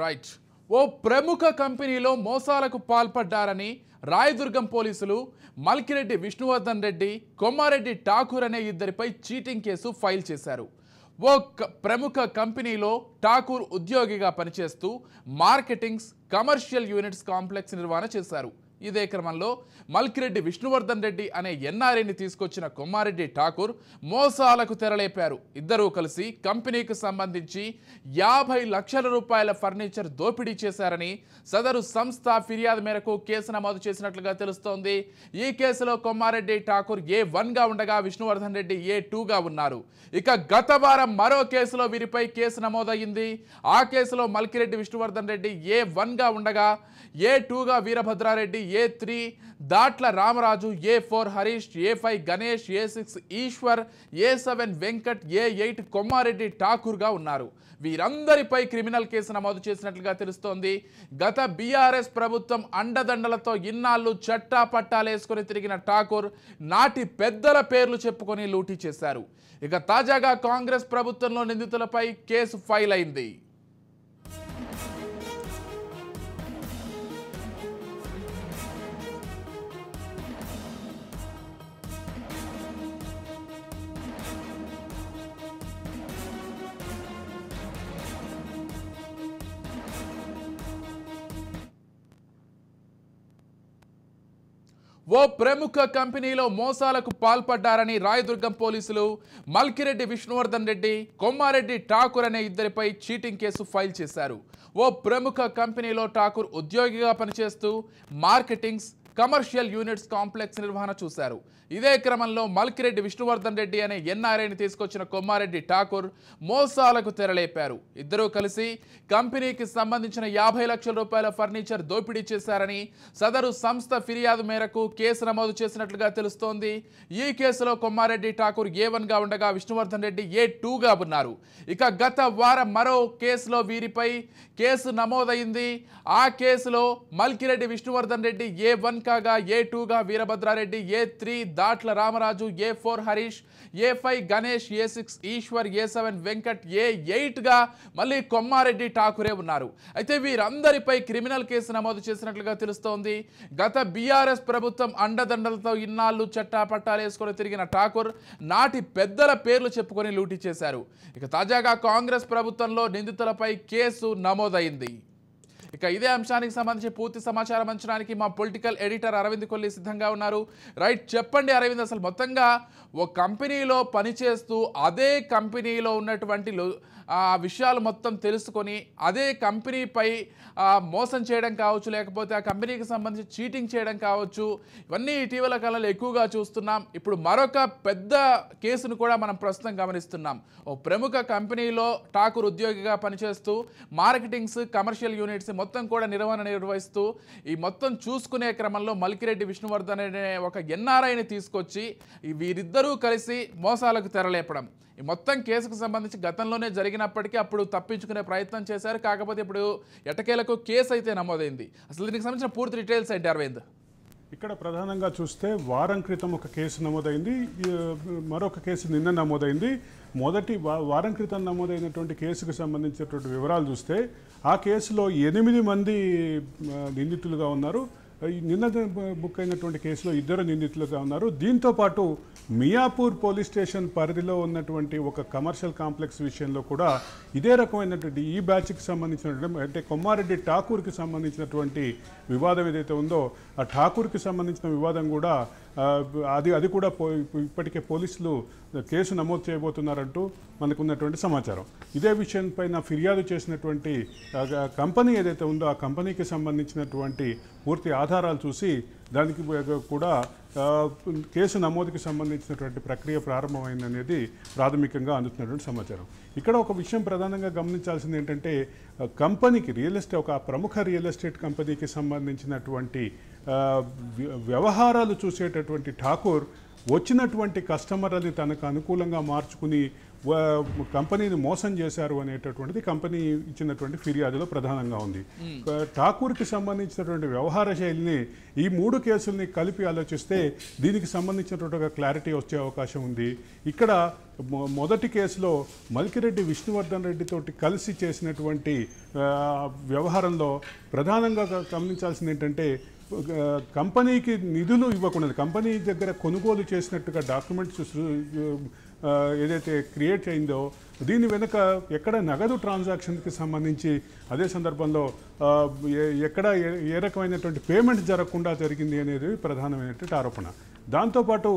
Right. ఓ ప్రముఖ కంపెనీలో మోసాలకు పాల్పడ్డారని రాయదుర్గం పోలీసులు మల్కిరెడ్డి విష్ణువర్ధన్ రెడ్డి, కొమ్మారెడ్డి ఠాకూర్ అనే ఇద్దరిపై చీటింగ్ కేసు ఫైల్ చేశారు. ఓ ప్రముఖ కంపెనీలో ఠాకూర్ ఉద్యోగిగా పనిచేస్తూ మార్కెటింగ్స్, కమర్షియల్ యూనిట్స్ కాంప్లెక్స్ నిర్వహణ చేశారు. ఇదే క్రమంలో మల్కిరెడ్డి విష్ణువర్ధన్ రెడ్డి అనే ఎన్ఆర్ఐని తీసుకొచ్చిన కొమ్మారెడ్డి ఠాకూర్ మోసాలకు తెరలేపారు. ఇద్దరూ కలిసి కంపెనీకి సంబంధించి 50 లక్షల రూపాయల ఫర్నిచర్ దోపిడీ చేశారని సదరు సంస్థ ఫిర్యాదు మేరకు కేసు నమోదు చేసినట్లుగా తెలుస్తోంది. ఈ కేసులో కొమ్మారెడ్డి ఠాకూర్ A1గా ఉండగా విష్ణువర్ధన్ రెడ్డి A2గా ఉన్నారు. ఇక గత వారం మరో కేసులో వీరిపై కేసు నమోదయ్యింది. ఆ కేసులో మల్కిరెడ్డి విష్ణువర్ధన్ రెడ్డి A1గా ఉండగా A2గా Veerabhadrareddy, A3 Datla Ramaraju, A4 Harish, A5 Ganesh, A6 Eshwar, A7 Venkat, A8 Kommareddy ఠాకూర్గా ఉన్నారు. వీరందరిపై క్రిమినల్ కేసు నమోదు చేసినట్లుగా తెలుస్తోంది. గత బీఆర్ఎస్ ప్రభుత్వం అండదండలతో ఇన్నాళ్లు చట్టా పట్టాలేసుకుని తిరిగిన ఠాకూర్ నాటి పెద్దల పేర్లు చెప్పుకొని లూటీ చేశారు. ఇక తాజాగా కాంగ్రెస్ ప్రభుత్వంలో నిందితులపై కేసు ఫైల్ అయింది. ఓ ప్రముఖ కంపెనీలో మోసాలకు పాల్పడ్డారని రాయదుర్గం పోలీసులు మల్కిరెడ్డి విష్ణువర్ధన్ రెడ్డి, కొమ్మారెడ్డి ఠాకూర్ అనే ఇద్దరిపై చీటింగ్ కేసు ఫైల్ చేశారు. ఓ ప్రముఖ కంపెనీలో ఠాకూర్ ఉద్యోగిగా పనిచేస్తూ మార్కెటింగ్స్, కమర్షియల్ యూనిట్స్ కాంప్లెక్స్ నిర్వహణ చూశారు. ఇదే క్రమంలో మల్కిరెడ్డి విష్ణువర్ధన్ రెడ్డి అనే ఎన్ఆర్ఐని తీసుకొచ్చిన కొమ్మారెడ్డి ఠాకూర్ మోసాలకు తెరలేపారు. ఇద్దరూ కలిసి కంపెనీకి సంబంధించిన 50 లక్షల రూపాయల ఫర్నిచర్ దోపిడీ చేశారని సదరు సంస్థ ఫిర్యాదు మేరకు కేసు నమోదు చేసినట్లుగా తెలుస్తోంది. ఈ కేసులో కొమ్మారెడ్డి ఠాకూర్ A1గా ఉండగా విష్ణువర్ధన్ రెడ్డి A2గా ఉన్నారు. ఇక గత వారం మరో కేసులో వీరిపై కేసు నమోదైంది. ఆ కేసులో మల్కిరెడ్డి విష్ణువర్ధన్ రెడ్డి A1 కాగా A2గా Veerabhadrareddy, A3 Datla Ramaraju, A4 Harish, A5 Ganesh, A6 Eshwar, A7 Venkat, A8గా మళ్ళీ కొమ్మారెడ్డి ఠాకూరే ఉన్నారు. అయితే వీరందరిపై క్రిమినల్ కేసు నమోదు చేసినట్లుగా తెలుస్తోంది. గత బీఆర్ఎస్ ప్రభుత్వం అండదండలతో ఇన్నాళ్లు చట్టా పట్టాలేసుకొని తిరిగిన ఠాకూర్ నాటి పెద్దల పేర్లు చెప్పుకొని లూటీ చేశారు. ఇక తాజాగా కాంగ్రెస్ ప్రభుత్వంలో నిందితులపై కేసు నమోదైంది. ఇక ఇదే అంశానికి సంబంధించి పూర్తి సమాచారం అంచడానికి మా పొలిటికల్ ఎడిటర్ అరవింద్ కొల్లి సిద్ధంగా ఉన్నారు. రైట్, చెప్పండి అరవింద్, అసలు మొత్తంగా ఓ కంపెనీలో పనిచేస్తూ అదే కంపెనీలో ఉన్నటువంటి విషయాలు మొత్తం తెలుసుకొని అదే కంపెనీపై మోసం చేయడం కావచ్చు, లేకపోతే ఆ కంపెనీకి సంబంధించి చీటింగ్ చేయడం కావచ్చు, ఇవన్నీ ఇటీవల కాలంలో ఎక్కువగా చూస్తున్నాం. ఇప్పుడు మరొక పెద్ద కేసును కూడా మనం ప్రస్తుతం గమనిస్తున్నాం. ఓ ప్రముఖ కంపెనీలో ఠాకూర్ ఉద్యోగిగా పనిచేస్తూ మార్కెటింగ్స్, కమర్షియల్ యూనిట్స్ మొత్తం కూడా నిర్వహిస్తూ ఈ మొత్తం చూసుకునే క్రమంలో మల్కిరెడ్డి విష్ణువర్ధన్ అనే ఒక ఎన్ఆర్ఐని తీసుకొచ్చి వీరిద్దరూ కలిసి మోసాలకు తెరలేపడం, ఈ మొత్తం కేసుకు సంబంధించి గతంలోనే జరిగినప్పటికీ అప్పుడు తప్పించుకునే ప్రయత్నం చేశారు. కాకపోతే ఇప్పుడు ఎటకేలకు కేసు అయితే నమోదైంది. అసలు దీనికి సంబంధించిన పూర్తి డీటెయిల్స్ ఏంటి అరవింద్? ఇక్కడ ప్రధానంగా చూస్తే వారం క్రితం ఒక కేసు నమోదైంది, మరొక కేసు నిన్న నమోదైంది. మొదటి వారం క్రితం నమోదైనటువంటి కేసుకు సంబంధించినటువంటి వివరాలు చూస్తే ఆ కేసులో 8 మంది నిందితులుగా ఉన్నారు. నిన్న బుక్ అయినటువంటి కేసులో 2 నిందితులుగా ఉన్నారు. దీంతోపాటు మియాపూర్ పోలీస్ స్టేషన్ పరిధిలో ఉన్నటువంటి ఒక కమర్షియల్ కాంప్లెక్స్ విషయంలో కూడా ఇదే రకమైనటువంటి ఈ బ్యాచ్కి సంబంధించినటువంటి, అంటే కొమ్మారెడ్డి ఠాకూర్కి సంబంధించినటువంటి వివాదం ఏదైతే ఉందో ఆ ఠాకూర్కి సంబంధించిన వివాదం కూడా అది కూడా ఇప్పటికే పోలీసులు కేసు నమోదు చేయబోతున్నారంటూ మనకున్నటువంటి సమాచారం. ఇదే విషయంపైన ఫిర్యాదు చేసినటువంటి కంపెనీ ఏదైతే ఉందో ఆ కంపెనీకి సంబంధించినటువంటి పూర్తి ఆధారాలు చూసి దానికి కూడా కేసు నమోదుకి సంబంధించినటువంటి ప్రక్రియ ప్రారంభమైందనేది ప్రాథమికంగా అందుతున్నటువంటి సమాచారం. ఇక్కడ ఒక విషయం ప్రధానంగా గమనించాల్సింది ఏంటంటే, కంపెనీకి ఒక ప్రముఖ రియల్ ఎస్టేట్ కంపెనీకి సంబంధించినటువంటి వ్యవహారాలు చూసేటటువంటి ఠాకూర్ వచ్చినటువంటి కస్టమర్లని తనకు అనుకూలంగా మార్చుకుని కంపెనీని మోసం చేశారు అనేటటువంటిది కంపెనీ ఇచ్చినటువంటి ఫిర్యాదులో ప్రధానంగా ఉంది. ఠాకూర్కి సంబంధించినటువంటి వ్యవహార శైలిని ఈ 3 కేసుల్ని కలిపి ఆలోచిస్తే దీనికి సంబంధించినటువంటి ఒక క్లారిటీ వచ్చే అవకాశం ఉంది. ఇక్కడ మొదటి కేసులో మల్కిరెడ్డి విష్ణువర్ధన్ రెడ్డి తోటి కలిసి చేసినటువంటి వ్యవహారంలో ప్రధానంగా గమనించాల్సింది ఏంటంటే కంపెనీకి నిధులు ఇవ్వకుండా కంపెనీ దగ్గర కొనుగోలు చేసినట్టుగా డాక్యుమెంట్స్ ఏదైతే క్రియేట్ అయిందో దీని వెనుక ఎక్కడ నగదు ట్రాన్సాక్షన్కి సంబంధించి అదే సందర్భంలో ఎక్కడ ఏ రకమైనటువంటి పేమెంట్ జరగకుండా జరిగింది అనేది ప్రధానమైనటువంటి ఆరోపణ. దాంతోపాటు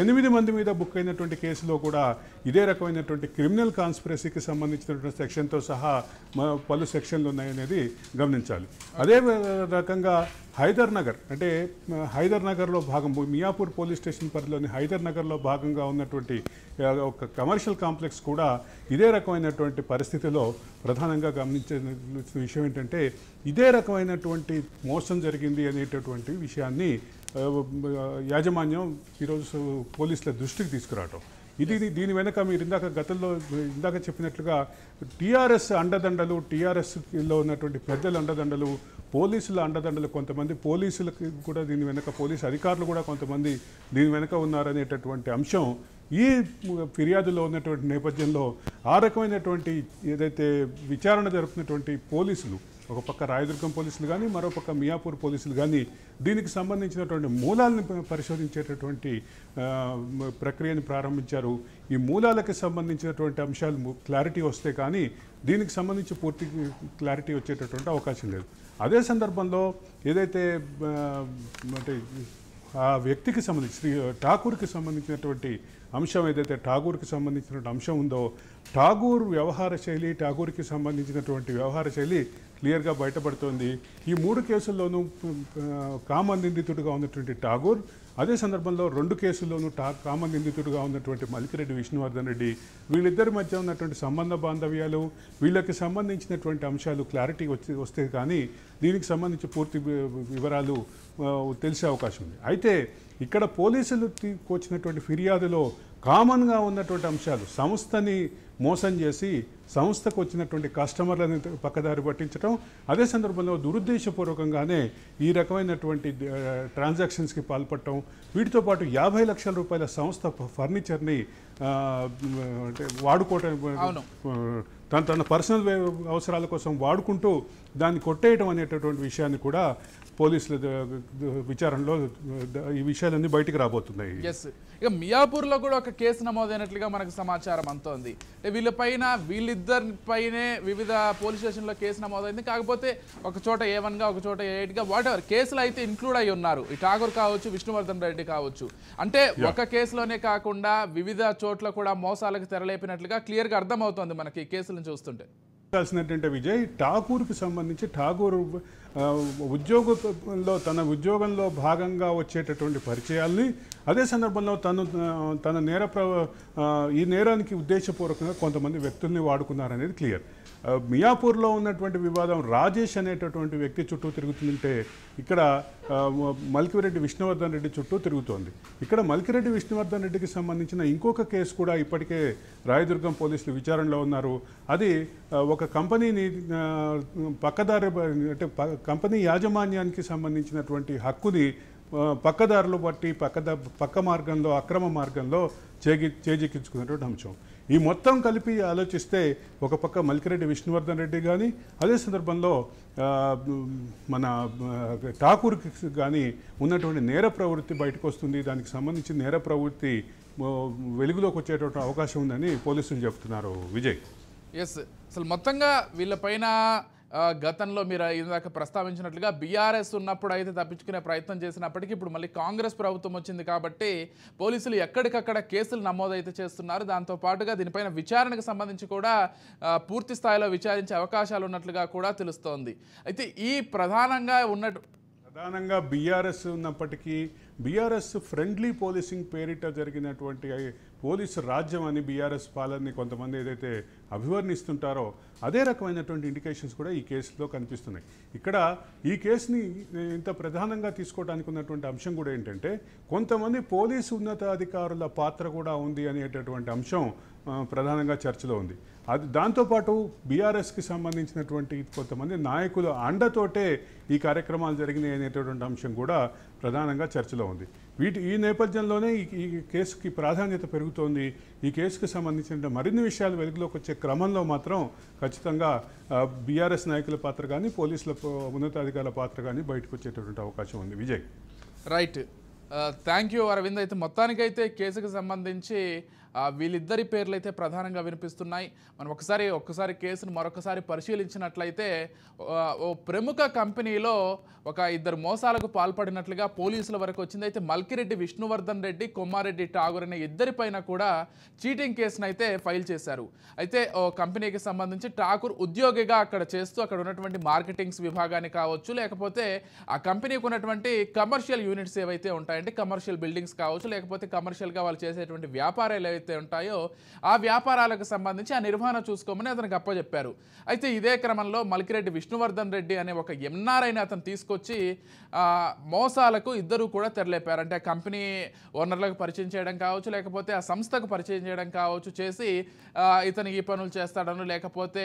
8 మంది మీద బుక్ అయినటువంటి కేసులో కూడా ఇదే రకమైనటువంటి క్రిమినల్ కాన్స్పిరసీకి సంబంధించినటువంటి సెక్షన్తో సహా పలు సెక్షన్లు ఉన్నాయనేది గమనించాలి. అదే రకంగా హైదర్ నగర్ అంటే హైదర్ నగర్లో భాగం మియాపూర్ పోలీస్ స్టేషన్ పరిధిలోని హైదర్ నగర్లో భాగంగా ఉన్నటువంటి ఒక కమర్షియల్ కాంప్లెక్స్ కూడా ఇదే రకమైనటువంటి పరిస్థితిలో ప్రధానంగా గమనించే విషయం ఏంటంటే ఇదే రకమైనటువంటి మోసం జరిగింది అనేటటువంటి విషయాన్ని యాజమాన్యం ఈరోజు పోలీసుల దృష్టికి తీసుకురావటం. దీని వెనక మీరు ఇందాక చెప్పినట్లుగా టీఆర్ఎస్ అండదండలు, టీఆర్ఎస్లో ఉన్నటువంటి పెద్దల అండదండలు, పోలీసుల అండదండలు, కొంతమంది పోలీసులకు కూడా దీని వెనక పోలీసు అధికారులు కూడా కొంతమంది దీని వెనక ఉన్నారనేటటువంటి అంశం ఈ ఫిర్యాదులో ఉన్నటువంటి నేపథ్యంలో ఆ రకమైనటువంటి ఏదైతే విచారణ జరుపుతున్నటువంటి పోలీసులు ఒక పక్క రాయదుర్గం పోలీసులు కానీ మరోపక్క మియాపూర్ పోలీసులు కానీ దీనికి సంబంధించినటువంటి మూలాలను పరిశోధించేటటువంటి ప్రక్రియను ప్రారంభించారు. ఈ మూలాలకు సంబంధించినటువంటి అంశాలు క్లారిటీ వస్తే కానీ దీనికి సంబంధించి పూర్తి క్లారిటీ వచ్చేటటువంటి అవకాశం లేదు. అదే సందర్భంలో ఏదైతే అంటే ఆ వ్యక్తికి సంబంధించి ఠాకూర్కి సంబంధించినటువంటి అంశం ఏదైతే ఠాగూర్కి సంబంధించినటువంటి అంశం ఉందో ఠాగూర్ వ్యవహార శైలి ఠాగూర్కి సంబంధించినటువంటి వ్యవహార శైలి క్లియర్గా బయటపడుతోంది. ఈ 3 కేసుల్లోనూ కామన్ నిందితుడిగా ఉన్నటువంటి ఠాగూర్, అదే సందర్భంలో 2 కేసుల్లోనూ కామన్ నిందితుడిగా ఉన్నటువంటి మల్కిరెడ్డి విష్ణువర్ధన్ రెడ్డి, వీళ్ళిద్దరి మధ్య ఉన్నటువంటి సంబంధ బాంధవ్యాలు, వీళ్ళకి సంబంధించినటువంటి అంశాలు క్లారిటీ వస్తే కానీ దీనికి సంబంధించి పూర్తి వివరాలు తెలిసే అవకాశం ఉంది. అయితే ఇక్కడ పోలీసులు వచ్చినటువంటి ఫిర్యాదులో కామన్గా ఉన్నటువంటి అంశాలు సంస్థని మోసం చేసి సంస్థకు వచ్చినటువంటి కస్టమర్లను పక్కదారి పట్టించడం, అదే సందర్భంలో దురుద్దేశపూర్వకంగానే ఈ రకమైనటువంటి ట్రాన్సాక్షన్స్కి పాల్పడటం, వీటితో పాటు 50 లక్షల రూపాయల సంస్థ ఫర్నిచర్ని అంటే వాడుకోవటం, తన పర్సనల్ అవసరాల కోసం వాడుకుంటూ దాన్ని కొట్టేయడం అనేటటువంటి విషయాన్ని కూడా పోలీసుల విచారణలో ఈ విషయాలన్నీ బయటికి రాబోతున్నాయి. ఇక మియాపూర్లో కూడా ఒక కేసు నమోదైనట్లుగా మనకు సమాచారం అంతోంది. వీళ్ళిద్దరిపైనే వివిధ పోలీస్ స్టేషన్లో కేసు నమోదైంది. కాకపోతే ఒక చోట A1గా ఒక చోట A8గా వాటెవర్ కేసులు అయితే ఇంక్లూడ్ అయి ఉన్నారు. ఈ ఠాగూర్ కావచ్చు, విష్ణువర్ధన్ రెడ్డి కావచ్చు. అంటే ఒక కేసులోనే కాకుండా వివిధ చోట్ల కూడా మోసాలకు తెరలేపినట్లుగా క్లియర్గా అర్థమవుతోంది మనకి ఈ కేసులను చూస్తుంటే. విజయ్, ఠాగూర్కి సంబంధించి ఠాగూర్ ఉద్యోగంలో తన ఉద్యోగంలో భాగంగా వచ్చేటటువంటి పరిచయాల్ని, అదే సందర్భంలో తన ఈ నేరానికి ఉద్దేశపూర్వకంగా కొంతమంది వ్యక్తుల్ని వాడుకున్నారనేది క్లియర్. మియాపూర్లో ఉన్నటువంటి వివాదం రాజేష్ అనేటటువంటి వ్యక్తి చుట్టూ తిరుగుతుంటే ఇక్కడ మల్కిరెడ్డి విష్ణువర్ధన్ రెడ్డి చుట్టూ తిరుగుతోంది. ఇక్కడ మల్కిరెడ్డి విష్ణువర్ధన్ రెడ్డికి సంబంధించిన ఇంకొక కేసు కూడా ఇప్పటికే రాయదుర్గం పోలీసులు విచారణలో ఉన్నారు. అది ఒక కంపెనీని పక్కదారి అంటే కంపెనీ యాజమాన్యానికి సంబంధించినటువంటి హక్కుని పక్కదారులు బట్టి పక్క మార్గంలో అక్రమ మార్గంలో చేజిక్కించుకున్నటువంటి అంశం. ఈ మొత్తం కలిపి ఆలోచిస్తే ఒక పక్క మల్కిరెడ్డి విష్ణువర్ధన్ రెడ్డి కానీ, అదే సందర్భంలో మన ఠాకూర్కి కానీ ఉన్నటువంటి నేర ప్రవృత్తి బయటకు వస్తుంది. దానికి సంబంధించి నేర ప్రవృత్తి వెలుగులోకి వచ్చేటువంటి అవకాశం ఉందని పోలీసులు చెప్తున్నారు. విజయ్, అసలు మొత్తంగా వీళ్ళపైన గతంలో మీరు ఇందాక ప్రస్తావించినట్లుగా బీఆర్ఎస్ ఉన్నప్పుడు అయితే తప్పించుకునే ప్రయత్నం చేసినప్పటికీ ఇప్పుడు మళ్ళీ కాంగ్రెస్ ప్రభుత్వం వచ్చింది కాబట్టి పోలీసులు ఎక్కడికక్కడ కేసులు నమోదైతే చేస్తున్నారు. దాంతోపాటుగా దీనిపైన విచారణకు సంబంధించి కూడా పూర్తి స్థాయిలో విచారించే అవకాశాలు ఉన్నట్లుగా కూడా తెలుస్తోంది. అయితే ఈ ప్రధానంగా బీఆర్ఎస్ ఉన్నప్పటికీ బీఆర్ఎస్ ఫ్రెండ్లీ పోలీసింగ్ పేరిట జరిగినటువంటి పోలీసు రాజ్యం అని బీఆర్ఎస్ పాలనని కొంతమంది ఏదైతే అభివర్ణిస్తుంటారో అదే రకమైనటువంటి ఇండికేషన్స్ కూడా ఈ కేసులో కనిపిస్తున్నాయి. ఇక్కడ ఈ కేసుని ఇంత ప్రధానంగా తీసుకోవడానికి ఉన్నటువంటి అంశం కూడా ఏంటంటే కొంతమంది పోలీసు ఉన్నతాధికారుల పాత్ర కూడా ఉంది అనేటటువంటి అంశం ప్రధానంగా చర్చలో ఉంది. అది దాంతోపాటు బీఆర్ఎస్కి సంబంధించినటువంటి కొంతమంది నాయకుల అండతోటే ఈ కార్యక్రమాలు జరిగినాయి అనేటటువంటి అంశం కూడా ప్రధానంగా చర్చలో ఉంది. ఈ నేపథ్యంలోనే ఈ కేసుకి ప్రాధాన్యత పెరుగుతోంది. ఈ కేసుకు సంబంధించిన మరిన్ని విషయాలు వెలుగులోకి వచ్చే క్రమంలో మాత్రం ఖచ్చితంగా బీఆర్ఎస్ నాయకుల పాత్ర కానీ పోలీసుల ఉన్నతాధికారుల పాత్ర కానీ బయటకు వచ్చేటటువంటి అవకాశం ఉంది. Vijay. Right, thank you Aravind. అయితే మొత్తానికైతే కేసుకు సంబంధించి వీళ్ళిద్దరి పేర్లు అయితే ప్రధానంగా వినిపిస్తున్నాయి. మనం ఒక్కసారి కేసును మరొకసారి పరిశీలించినట్లయితే ఓ ప్రముఖ కంపెనీలో ఒక ఇద్దరు మోసాలకు పాల్పడినట్లుగా పోలీసుల వరకు వచ్చింది. అయితే మల్కిరెడ్డి విష్ణువర్ధన్ రెడ్డి, కొమ్మారెడ్డి ఠాగూర్ అనే ఇద్దరిపైన కూడా చీటింగ్ కేసును అయితే ఫైల్ చేశారు. అయితే ఓ కంపెనీకి సంబంధించి ఠాకూర్ ఉద్యోగిగా అక్కడ చేస్తూ అక్కడ ఉన్నటువంటి మార్కెటింగ్స్ విభాగాన్ని కావచ్చు, లేకపోతే ఆ కంపెనీకి ఉన్నటువంటి కమర్షియల్ యూనిట్స్ ఏవైతే ఉంటాయంటే కమర్షియల్ బిల్డింగ్స్ కావచ్చు, లేకపోతే కమర్షియల్గా వాళ్ళు చేసేటువంటి వ్యాపారాలు ఏవైతే ఉంటాయో ఆ వ్యాపారాలకు సంబంధించి ఆ నిర్వహణ చూసుకోమని అతనికి అప్పచెప్పారు. అయితే ఇదే క్రమంలో మల్కిరెడ్డి విష్ణువర్ధన్ రెడ్డి అనే ఒక ఎంఆర్ఐని అతను తీసుకొచ్చి మోసాలకు ఇద్దరు కూడా తెరలేపారు. అంటే ఆ కంపెనీ ఓనర్లకు పరిచయం చేయడం కావచ్చు, లేకపోతే ఆ సంస్థకు పరిచయం చేయడం కావచ్చు చేసి ఇతను ఈ పనులు చేస్తాడను, లేకపోతే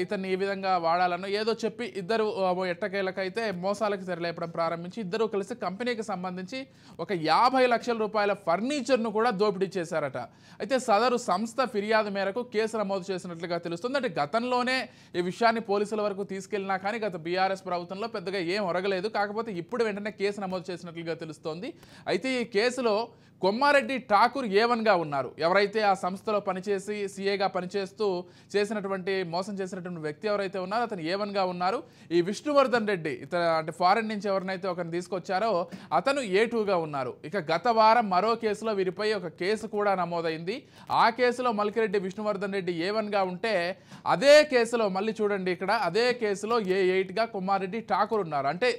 ఇతన్ని ఈ విధంగా వాడాలను ఏదో చెప్పి ఇద్దరు ఎట్టకేలకైతే మోసాలకు తెరలేపడం ప్రారంభించి ఇద్దరు కలిసి కంపెనీకి సంబంధించి ఒక 50 లక్షల రూపాయల ఫర్నిచర్ను కూడా దోపిడీ చేశారట. అయితే సదరు సంస్థ ఫిర్యాదు మేరకు కేసు నమోదు చేసినట్లుగా తెలుస్తుంది. అంటే గతంలోనే ఈ విషయాన్ని పోలీసుల వరకు తీసుకెళ్లినా కానీ గత బీఆర్ఎస్ ప్రభుత్వంలో పెద్దగా ఏం ఒరగలేదు. కాకపోతే ఇప్పుడు వెంటనే కేసు నమోదు చేసినట్లుగా తెలుస్తోంది. అయితే ఈ కేసులో కొమ్మారెడ్డి ఠాకూర్ A1గా ఉన్నారు. ఎవరైతే ఆ సంస్థలో పనిచేసి సీఏగా పనిచేస్తూ మోసం చేసినటువంటి వ్యక్తి ఎవరైతే ఉన్నారో అతను A1గా ఉన్నారు. ఈ విష్ణువర్ధన్ రెడ్డి అంటే ఫారెన్ నుంచి ఎవరినైతే ఒకరిని తీసుకొచ్చారో అతను A2గా ఉన్నారు. ఇక గత వారం మరో కేసులో వీరిపై ఒక కేసు కూడా నమోదైంది. ఆ కేసులో మల్కిరెడ్డి విష్ణువర్ధన్ రెడ్డి A1గా ఉంటే అదే కేసులో మళ్ళీ చూడండి ఇక్కడ అదే కేసులో A8గా కొమ్మారెడ్డి ఠాకూర్ ఉన్నారు. అంటే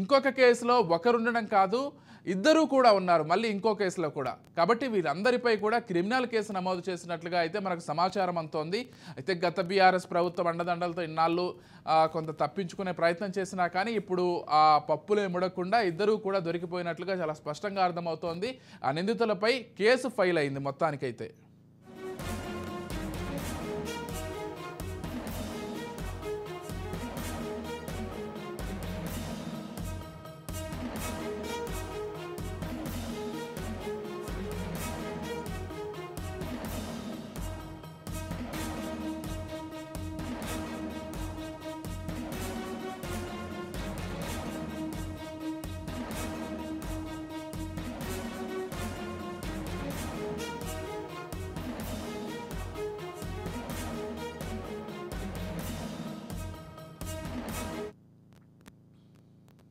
ఇంకొక కేసులో ఒకరుండడం కాదు, ఇద్దరూ కూడా ఉన్నారు మళ్ళీ ఇంకో కేసులో కూడా. కాబట్టి వీరందరిపై కూడా క్రిమినల్ కేసు నమోదు చేసినట్లుగా అయితే మనకు సమాచారం అందుతోంది. అయితే గత బీఆర్ఎస్ ప్రభుత్వం అండదండలతో ఇన్నాళ్ళు కొంత తప్పించుకునే ప్రయత్నం చేసినా కానీ ఇప్పుడు ఆ పప్పులే ముడకుండా ఇద్దరూ కూడా దొరికిపోయినట్లుగా చాలా స్పష్టంగా అర్థమవుతోంది. ఆ నిందితులపై కేసు ఫైల్ అయింది మొత్తానికైతే.